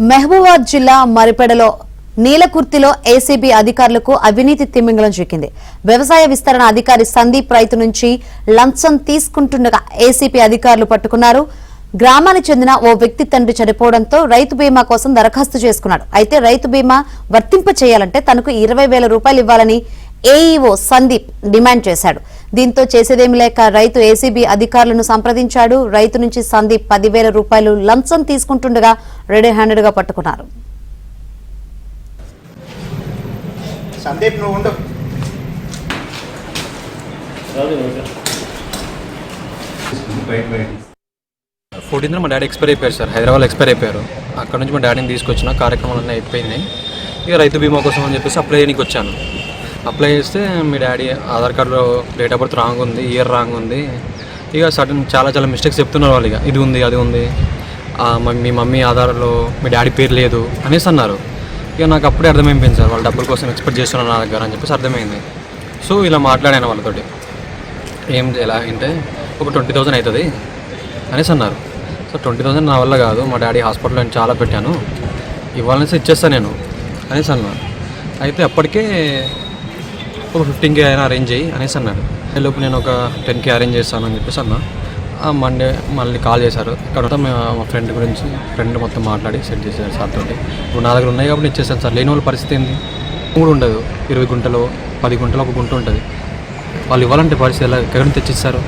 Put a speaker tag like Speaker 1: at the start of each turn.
Speaker 1: మహబూబాబాద్ జిల్లా మరిపెడలో నీలకుర్తిలో ఏసీబీ అధికారులకు అవినీతి తిమింగలం చిక్కింది. వ్యవసాయ విస్తరణ అధికారి సందీప్ రైతు నుంచి లంచం తీసుకుంటుండగా ఏసీబీ అధికారులు పట్టుకున్నారు. గ్రామానికి చెందిన ఓ వ్యక్తి తండ్రి చనిపోవడంతో రైతు బీమా కోసం దరఖాస్తు చేసుకున్నాడు. అయితే రైతు బీమా వర్తింప చేయాలంటే తనకు 20,000 రూపాయలు ఇవ్వాలని ఏఈఓ సందీప్ డిమాండ్ చేశాడు. దీంతో చేసేదేమి లేక రైతు ఏసీబీ అధికారులను సంప్రదించాడు. రైతు నుంచి సందీప్ 10,000 రూపాయలు లంచం తీసుకుంటుండగా రెడీ హ్యాండెడ్ గా పట్టుకున్నారు.
Speaker 2: సందీప్ నువ్వు ఉండు.
Speaker 3: 14th మా డాడీ ఎక్స్పైర్ అయిపోయారు సార్. హైదరాబాద్ ఎక్స్పైర్ అయిపోయారు. అక్కడ నుంచి మా డాడీని తీసుకొచ్చిన కార్యక్రమాలన్నీ అయిపోయినాయి. ఇక రైతు బీమా కోసం అని చెప్పేసి అప్లై చేయడానికి వచ్చాను. అప్లై చేస్తే మీ డాడీ ఆధార్ కార్డులో డేట్ ఆఫ్ బర్త్ రాంగ్ ఉంది, ఇయర్ రాంగ్ ఉంది, ఇక సడన్ చాలా మిస్టేక్స్ చెప్తున్నారు వాళ్ళు. ఇక ఇది ఉంది అది ఉంది, మీ మమ్మీ ఆధార్లో మీ డాడీ పేరు లేదు అనేసి అన్నారు. ఇక నాకు అప్పుడే అర్థమైపోయింది సార్, వాళ్ళు డబ్బుల కోసం ఎక్స్పెక్ట్ చేస్తున్నారు నా దగ్గర అని చెప్పేసి అర్థమైంది. సో ఇలా మాట్లాడాను వాళ్ళతోటి. ఎలా అంటే ఒక 20,000 అవుతుంది అనేసి అన్నారు. సో 20,000 నా వల్ల కాదు, మా డాడీ హాస్పిటల్లో నేను చాలా పెట్టాను, ఇవ్వాలనేసి ఇచ్చేస్తాను నేను అనేసి అన్నాను. అయితే అప్పటికే ఒక 15K అయినా అరేంజ్ చేయి అనేసి అన్నాడు. లోపు నేను ఒక 10K అరేంజ్ చేస్తాను అని చెప్పేసి అన్నా. మండే మళ్ళీ కాల్ చేశారు. ఇక్కడ మా ఫ్రెండ్ మొత్తం మాట్లాడి సెట్ చేశారు సార్ తోటి. ఇప్పుడు నా దగ్గర ఉన్నాయి కాబట్టి ఇచ్చేసాను సార్. లేని వాళ్ళ పరిస్థితి ఏంది? కూడా ఉండదు. 20 గుంటలు 10 గుంటలు ఒక గుంట ఉంటుంది. వాళ్ళు ఇవ్వాలంటే పరిస్థితి ఎలా ఎక్కడి నుంచి తెచ్చిస్తారు?